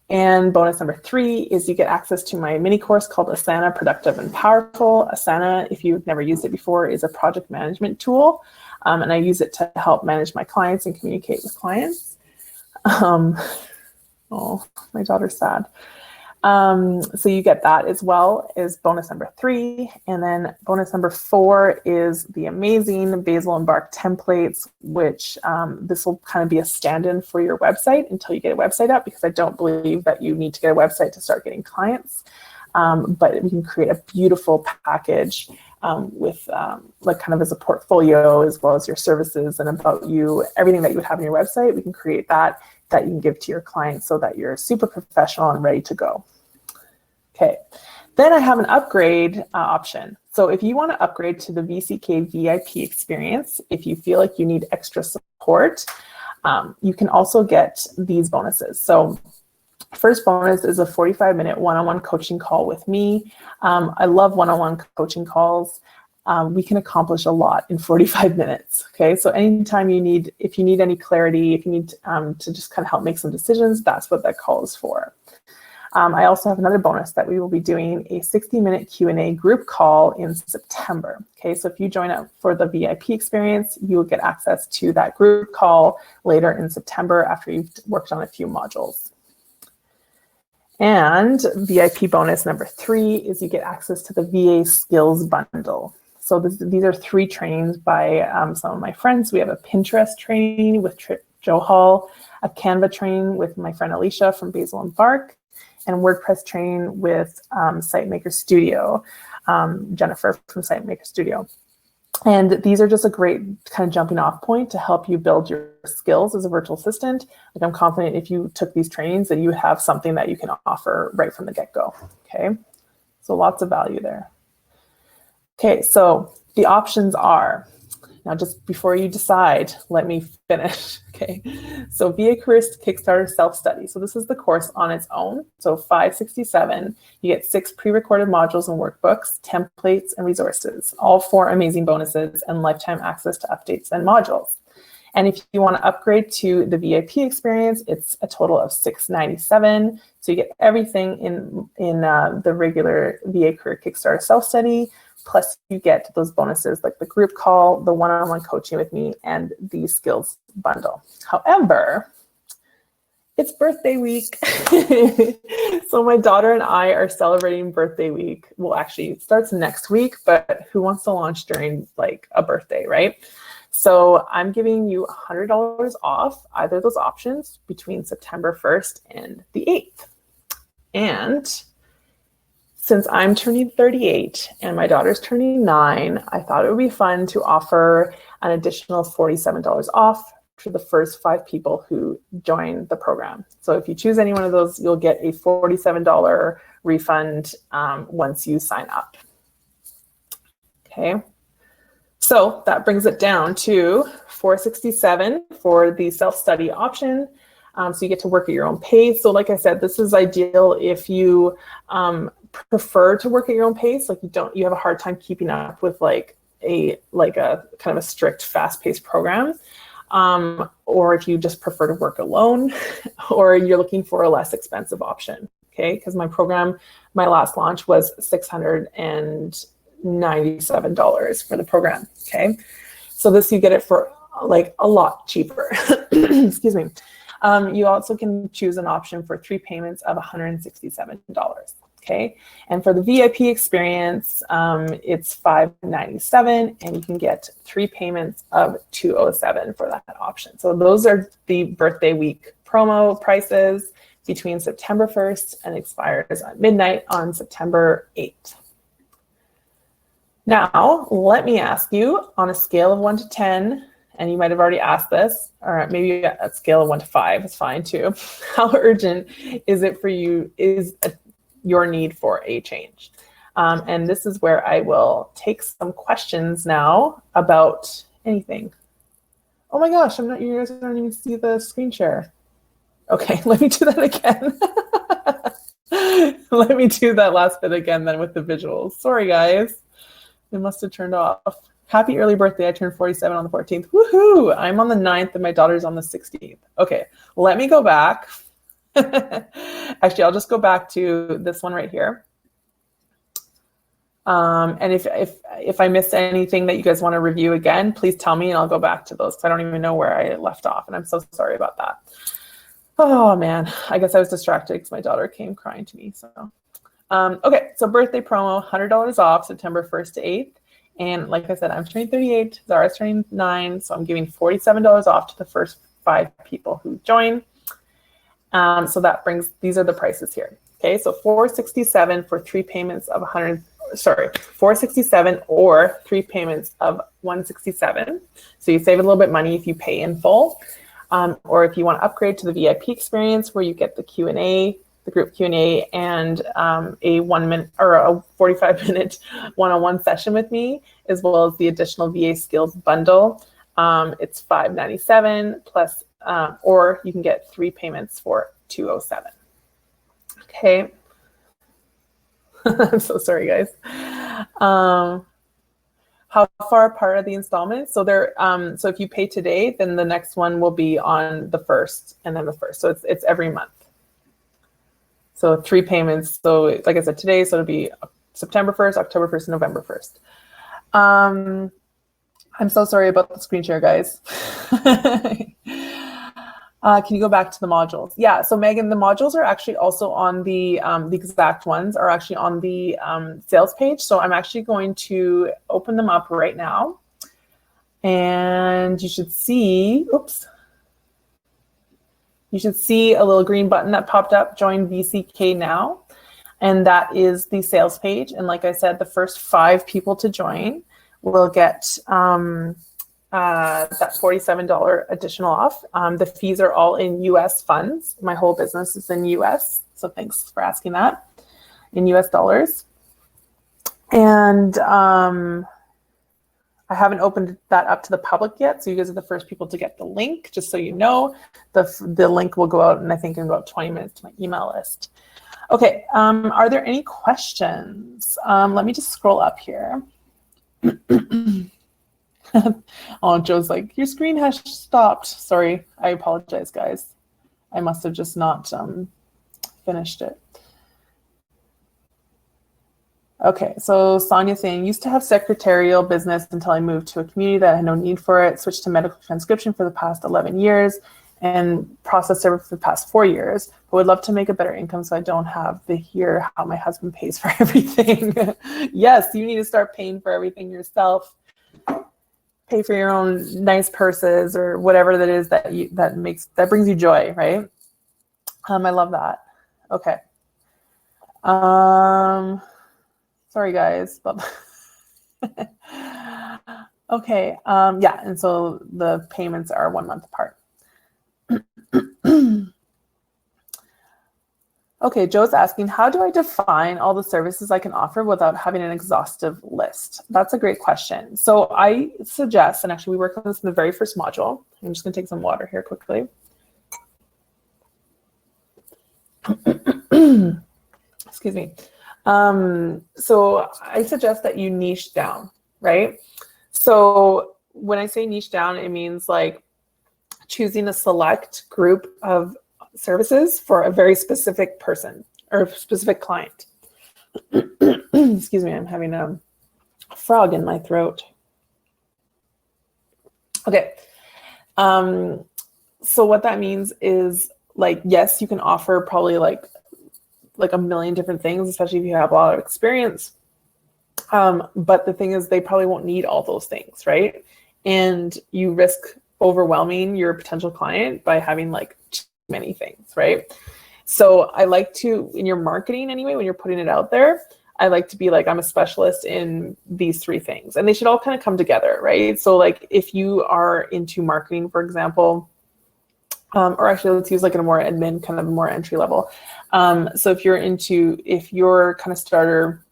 And bonus number 3 is you get access to my mini course called Asana Productive and Powerful. Asana, if you've never used it before, is a project management tool. And I use it to help manage my clients and communicate with clients. Oh, my daughter's sad. So you get that as well as bonus number 3. And then bonus number 4 is the amazing Basil and Bark templates, which this will kind of be a stand-in for your website until you get a website up, because I don't believe that you need to get a website to start getting clients. But we can create a beautiful package with like kind of as a portfolio, as well as your services and about you, everything that you would have on your website. We can create that you can give to your clients so that you're super professional and ready to go. Okay, then I have an upgrade option. So if you want to upgrade to the VCK VIP experience, if you feel like you need extra support, you can also get these bonuses. So first bonus is a 45-minute one-on-one coaching call with me. I love one-on-one coaching calls. We can accomplish a lot in 45 minutes. Okay, so anytime if you need any clarity, if you need to just kind of help make some decisions, that's what that call is for. I also have another bonus that we will be doing a 60-minute Q&A group call in September. Okay, so if you join up for the VIP experience, you will get access to that group call later in September after you've worked on a few modules. And VIP bonus number 3 is you get access to the VA Skills Bundle. So these are 3 trainings by some of my friends. We have a Pinterest training with Joe Hall, a Canva training with my friend Alicia from Basil and Bark, and WordPress training with SiteMaker Studio, Jennifer from SiteMaker Studio. And these are just a great kind of jumping off point to help you build your skills as a virtual assistant. Like, I'm confident if you took these trainings that you would have something that you can offer right from the get-go, okay? So lots of value there. Okay, so the options are, now just before you decide, let me finish, okay? So VA Careers Kickstarter Self-Study. So this is the course on its own. So $567, you get 6 pre-recorded modules and workbooks, templates, and resources, all 4 amazing bonuses and lifetime access to updates and modules. And if you want to upgrade to the VIP experience, it's a total of $697. So you get everything in the regular VA Career Kickstarter Self-Study, plus you get those bonuses like the group call, the one-on-one coaching with me, and the skills bundle. However, it's birthday week. So my daughter and I are celebrating birthday week. Well, actually, it starts next week, but who wants to launch during like a birthday, right? So I'm giving you $100 off either of those options between September 1st and the 8th. And since I'm turning 38 and my daughter's turning 9, I thought it would be fun to offer an additional $47 off to the first 5 people who join the program. So if you choose any one of those, you'll get a $47 refund once you sign up. Okay, so that brings it down to $467 for the self-study option. So you get to work at your own pace. So like I said, this is ideal if you prefer to work at your own pace, like you have a hard time keeping up with like a kind of a strict fast-paced program, or if you just prefer to work alone, or you're looking for a less expensive option. Okay, because my program, my last launch was $699, $97 for the program. Okay. So this, you get it for like a lot cheaper. Excuse me. You also can choose an option for 3 payments of $167. Okay. And for the VIP experience, it's $597, and you can get 3 payments of $207 for that option. So those are the birthday week promo prices between September 1st and expires at midnight on September 8th. Now, let me ask you, on a scale of 1 to 10, and you might have already asked this, or maybe a scale of 1 to 5 is fine too. How urgent is it for you? Your need for a change? And this is where I will take some questions now about anything. Oh my gosh, you guys don't even see the screen share. Okay, let me do that again. Let me do that last bit again then with the visuals. Sorry guys, it must have turned off. Happy early birthday. I turned 47 on the 14th. Woohoo! I'm on the 9th and my daughter's on the 16th. Okay, let me go back. Actually, I'll just go back to this one right here. And if I missed anything that you guys want to review again, please tell me and I'll go back to those, because I don't even know where I left off, and I'm so sorry about that. Oh man, I guess I was distracted because my daughter came crying to me. So, okay, so birthday promo, $100 off September 1st to 8th. And like I said, I'm turning 38, Zara's turning 9, so I'm giving $47 off to the first 5 people who join. So that brings, these are the prices here. Okay, so $467 for 3 payments of $467 or 3 payments of $167. So you save a little bit money if you pay in full. Or if you want to upgrade to the VIP experience, where you get the Q&A, the group Q&A, and a 1 minute or a 45-minute one-on-one session with me, as well as the additional VA skills bundle. It's $597 plus, or you can get 3 payments for $207. Okay. I'm so sorry, guys. How far apart are the installments? So they're so if you pay today, then the next one will be on the 1st, and then the 1st. So it's every month. So 3 payments. So like I said, today, so it'll be September 1st, October 1st, November 1st. I'm so sorry about the screen share, guys. Can you go back to the modules? Yeah, so Megan, the modules are actually also on the exact ones are actually on the sales page. So I'm actually going to open them up right now. And you should see, oops. You should see a little green button that popped up, join VCK now. And that is the sales page. And like I said, the first 5 people to join will get that $47 additional off. The fees are all in US funds. My whole business is in US. So thanks for asking that, in US dollars. And I haven't opened that up to the public yet. So you guys are the first people to get the link, just so you know. The link will go out, and I think in about 20 minutes to my email list. Okay, are there any questions? Let me just scroll up here. Oh, Joe's like, your screen has stopped. Sorry, I apologize, guys. I must have just not finished it. Okay, so Sonia's saying, used to have secretarial business until I moved to a community that had no need for it, switched to medical transcription for the past 11 years, and process server for the past 4 years, but would love to make a better income so I don't have to hear how my husband pays for everything. Yes, you need to start paying for everything yourself. Pay for your own nice purses or whatever that is that brings you joy, right? I love that. Okay. Sorry guys, but okay. Yeah, and so the payments are 1 month apart. Okay, Joe's asking, how do I define all the services I can offer without having an exhaustive list? That's a great question. So I suggest, and actually we work on this in the very first module. I'm just gonna take some water here quickly. Excuse me. So I suggest that you niche down, right? So when I say niche down, it means like choosing a select group of services for a very specific person or specific client. Excuse me, I'm having a frog in my throat. Okay. So what that means is, like, yes, you can offer probably like a million different things, especially if you have a lot of experience. But the thing is, they probably won't need all those things, right? And you risk overwhelming your potential client by having like too many things, right? So I like to, in your marketing anyway, when you're putting it out there, I like to be like, I'm a specialist in these 3 things, and they should all kind of come together, right? So like if you are into marketing, for example, or actually let's use like a more admin, kind of more entry level. So if your kind of starter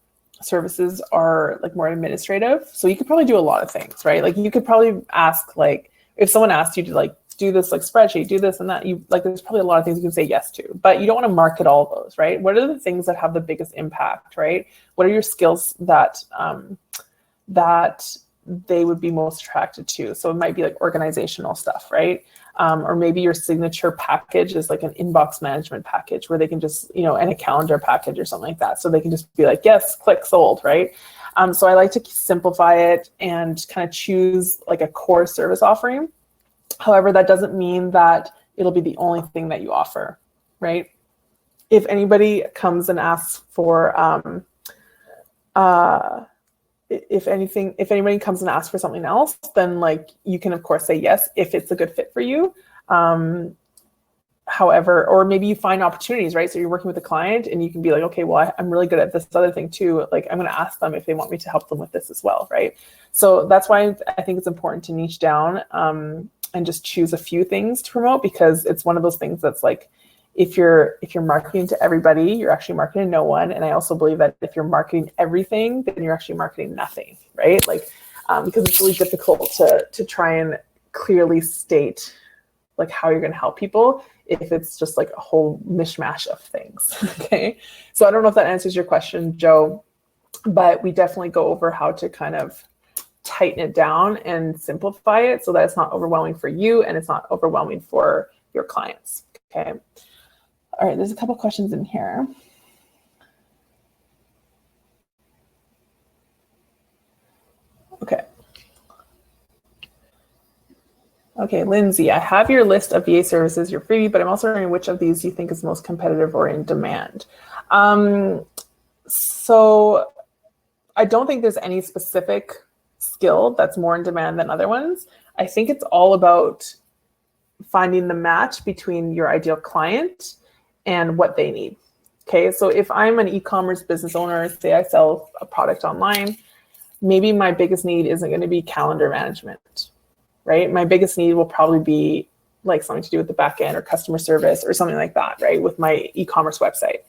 services are like more administrative, so you could probably do a lot of things, right? Like you could probably ask, like if someone asked you to like do this like spreadsheet, do this and that, you like, there's probably a lot of things you can say yes to, but you don't want to market all of those, right? What are the things that have the biggest impact, right? What are your skills that that they would be most attracted to? So it might be like organizational stuff, right? Or maybe your signature package is like an inbox management package where they can just, and a calendar package or something like that. So they can just be like, yes, click, sold, right? So I like to simplify it and kind of choose like a core service offering. However, that doesn't mean that it'll be the only thing that you offer, right? If anybody comes and asks for, if anybody comes and asks for something else, then like you can of course say yes if it's a good fit for you. However, or maybe you find opportunities, right? So you're working with a client and you can be like, okay, well, I'm really good at this other thing too. Like I'm going to ask them if they want me to help them with this as well, right? So that's why I think it's important to niche down and just choose a few things to promote, because it's one of those things that's like, if you're marketing to everybody, you're actually marketing to no one. And I also believe that if you're marketing everything, then you're actually marketing nothing, right? Like, because it's really difficult to try and clearly state like how you're going to help people if it's just like a whole mishmash of things. Okay. So I don't know if that answers your question, Joe, but we definitely go over how to kind of tighten it down and simplify it so that it's not overwhelming for you and it's not overwhelming for your clients. Okay. All right, there's a couple questions in here. Okay, Lindsay, I have your list of VA services, your freebie, but I'm also wondering which of these you think is most competitive or in demand. So I don't think there's any specific skill that's more in demand than other ones. I think it's all about finding the match between your ideal client and what they need. Okay, so if I'm an e-commerce business owner, say I sell a product online, maybe my biggest need isn't going to be calendar management, right? My biggest need will probably be like something to do with the back end or customer service or something like that, right? With my e-commerce website.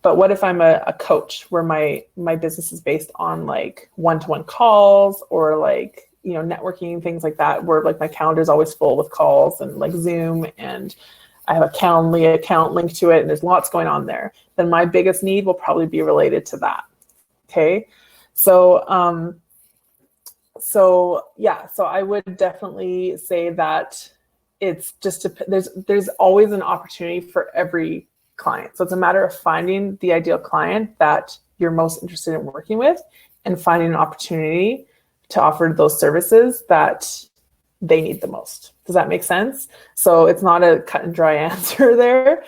But what if I'm a coach where my business is based on like one-to-one calls or like, you know, networking, things like that, where like my calendar is always full with calls and like Zoom, and I have a Calendly account linked to it and there's lots going on there, then my biggest need will probably be related to that. Okay. So I would definitely say that it's just, there's always an opportunity for every client. So it's a matter of finding the ideal client that you're most interested in working with and finding an opportunity to offer those services that they need the most. Does that make sense? So it's not a cut and dry answer there.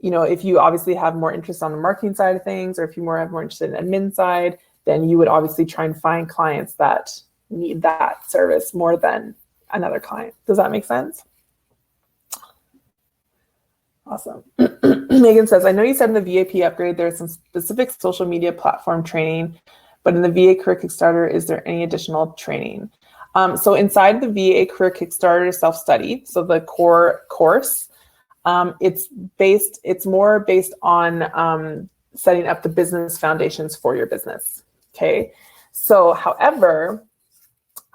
You know, if you obviously have more interest on the marketing side of things, or if you have more interested in admin side, then you would obviously try and find clients that need that service more than another client. Does that make sense? Awesome. Megan says, I know you said in the VAP upgrade, there's some specific social media platform training, but in the VA Career Kickstarter, is there any additional training? So inside the VA Career Kickstarter self-study, so the core course, it's more based on setting up the business foundations for your business. Okay. So, however,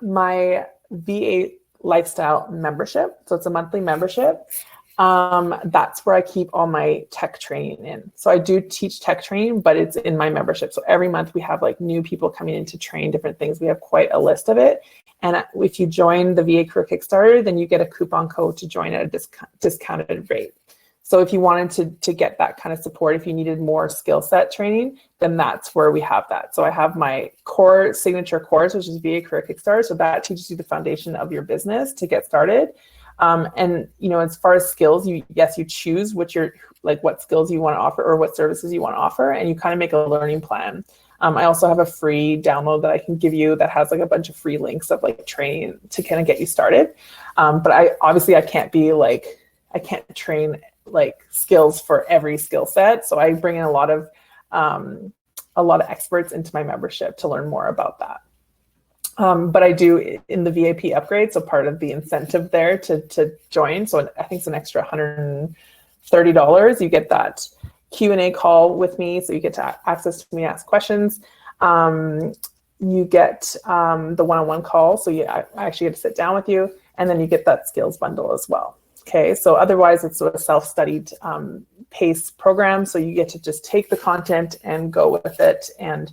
my VA Lifestyle membership, so it's a monthly membership, that's where I keep all my tech training in. So I do teach tech training, but it's in my membership. So every month we have like new people coming in to train different things. We have quite a list of it. And if you join the VA Career Kickstarter, then you get a coupon code to join at a discounted rate. So if you wanted to get that kind of support, if you needed more skill set training, then that's where we have that. So I have my core signature course, which is VA Career Kickstarter. So that teaches you the foundation of your business to get started. And as far as skills, you choose what skills you want to offer or what services you want to offer, and you kind of make a learning plan. I also have a free download that I can give you that has like a bunch of free links of like training to kind of get you started. But I can't train like skills for every skill set. So I bring in a lot of experts into my membership to learn more about that. But I do in the VIP upgrade, so part of the incentive there to join, so I think it's an extra $130, you get that Q&A call with me, so you get to access to me, ask questions. You get the one-on-one call, so I actually get to sit down with you, and then you get that skills bundle as well. Okay, so otherwise it's sort of self-studied PACE program, so you get to just take the content and go with it, and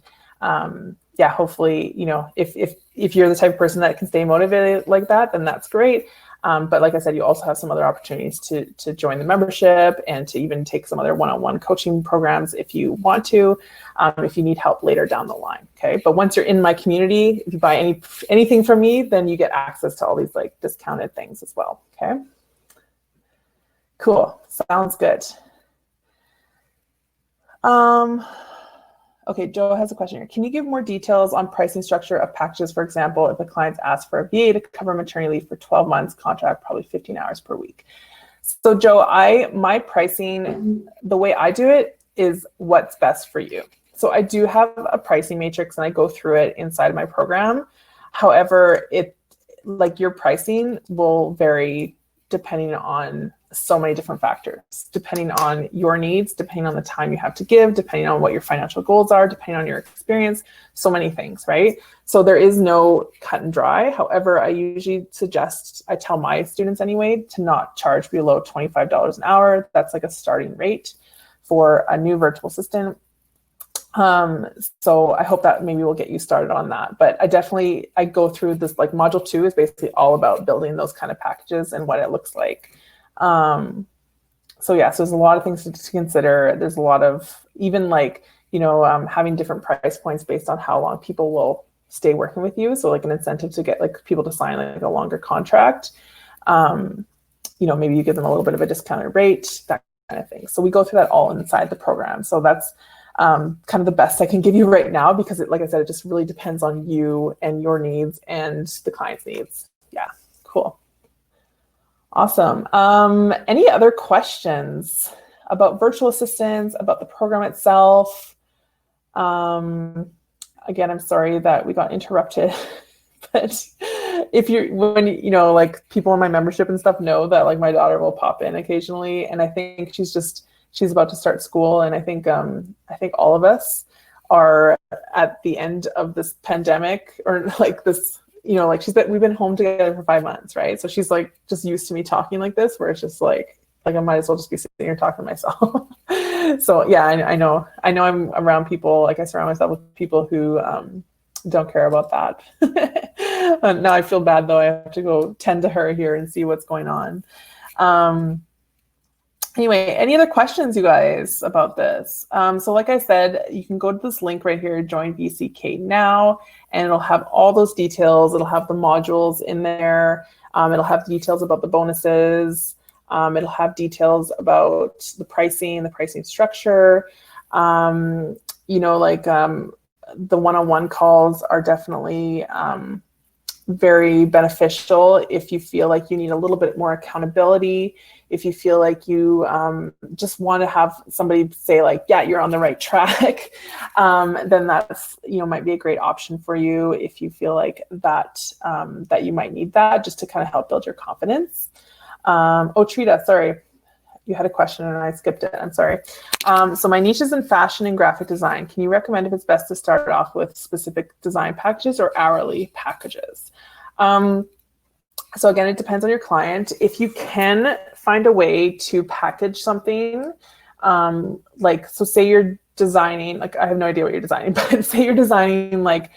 hopefully, if you're the type of person that can stay motivated like that, then that's great. But like I said, you also have some other opportunities to join the membership and to even take some other one-on-one coaching programs if you want to, if you need help later down the line. Okay, but once you're in my community, if you buy anything from me, then you get access to all these like discounted things as well. Okay, cool, sounds good. Okay, Joe has a question here. Can you give more details on pricing structure of packages? For example, if the clients ask for a VA to cover maternity leave for 12 months, contract probably 15 hours per week. So Joe, my pricing, the way I do it is what's best for you. So I do have a pricing matrix and I go through it inside of my program. However, your pricing will vary depending on so many different factors, depending on your needs, depending on the time you have to give, depending on what your financial goals are, depending on your experience, so many things, right? So there is no cut and dry. However, I usually I tell my students anyway, to not charge below $25 an hour. That's like a starting rate for a new virtual assistant. So I hope that maybe we'll get you started on that. But I go through this, like module 2 is basically all about building those kind of packages and what it looks like. So there's a lot of things to consider. There's a lot of even having different price points based on how long people will stay working with you. So like an incentive to get like people to sign like a longer contract. Maybe you give them a little bit of a discounted rate, that kind of thing. So we go through that all inside the program. So that's kind of the best I can give you right now, because like I said, it just really depends on you and your needs and the client's needs. Yeah, cool. Awesome. Any other questions about virtual assistants, about the program itself? Again, I'm sorry that we got interrupted, but when people in my membership and stuff know that like my daughter will pop in occasionally, and I think she's about to start school, and I think all of us are at the end of this pandemic, or like this. We've been home together for 5 months, right? So she's like just used to me talking like this, where it's just like I might as well just be sitting here talking to myself. So yeah, I know I'm around people, like I surround myself with people who don't care about that. Now I feel bad though. I have to go tend to her here and see what's going on. Anyway, any other questions, you guys, about this? So like I said, you can go to this link right here, join VCK now, and it'll have all those details. It'll have the modules in there. It'll have details about the bonuses. It'll have details about the pricing structure. The one-on-one calls are definitely very beneficial if you feel like you need a little bit more accountability, if you feel like you just want to have somebody say like, yeah, you're on the right track, then that's, might be a great option for you if you feel like that, that you might need that just to kind of help build your confidence. Trita, sorry, you had a question and I skipped it. I'm sorry. So my niche is in fashion and graphic design. Can you recommend if it's best to start off with specific design packages or hourly packages? So again, it depends on your client. If you can find a way to package something, so say you're designing, like I have no idea what you're designing, but say you're designing like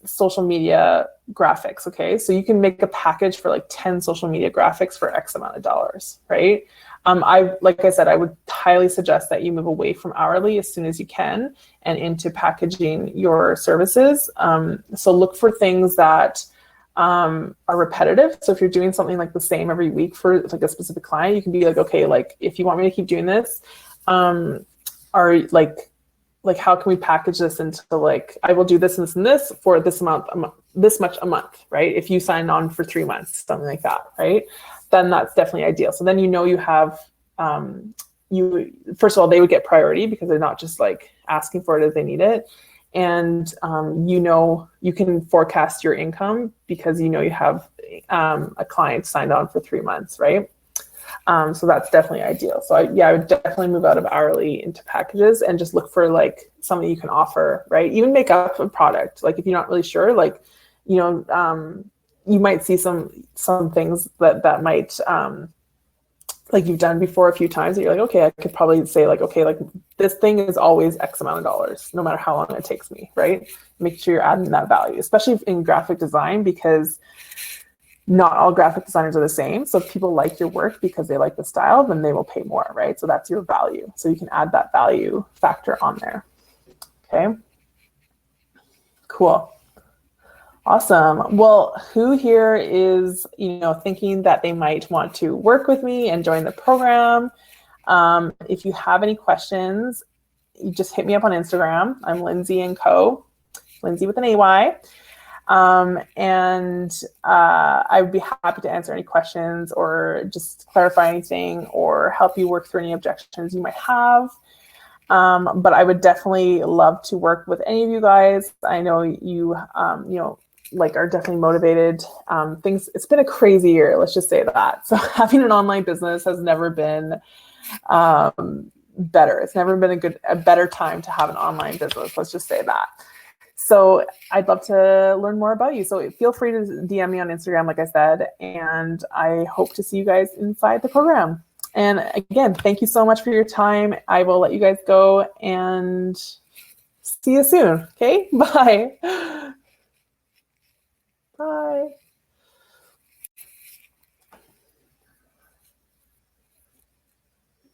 social media graphics, okay? So you can make a package for like 10 social media graphics for X amount of dollars, right? Like I said, I would highly suggest that you move away from hourly as soon as you can and into packaging your services. So look for things that are repetitive. So if you're doing something like the same every week for like a specific client, you can be like, okay, like if you want me to keep doing this, are like how can we package this into like, I will do this and this and this for this amount, this much a month, right? If you sign on for 3 months, something like that, right? Then that's definitely ideal. So then you have, first of all, they would get priority because they're not just like asking for it as they need it. And you can forecast your income because you have a client signed on for 3 months, right? So that's definitely ideal. So I would definitely move out of hourly into packages and just look for like something you can offer, right? Even make up a product. Like if you're not really sure, like, you might see some things that might, like you've done before a few times that you're like, okay, I could probably say like, okay, like this thing is always X amount of dollars, no matter how long it takes me, right? Make sure you're adding that value, especially in graphic design, because not all graphic designers are the same. So if people like your work because they like the style, then they will pay more, right? So that's your value. So you can add that value factor on there. Okay, cool. Awesome. Well, who here is, thinking that they might want to work with me and join the program? If you have any questions, you just hit me up on Instagram. I'm Lindsay & Co. Lindsay with an AY. And I would be happy to answer any questions or just clarify anything or help you work through any objections you might have. But I would definitely love to work with any of you guys. I know you, like are definitely motivated. It's been a crazy year. Let's just say that. So having an online business has never been better. It's never been a better time to have an online business. Let's just say that. So I'd love to learn more about you. So feel free to DM me on Instagram, like I said, and I hope to see you guys inside the program. And again, thank you so much for your time. I will let you guys go and see you soon. Okay, bye. Bye.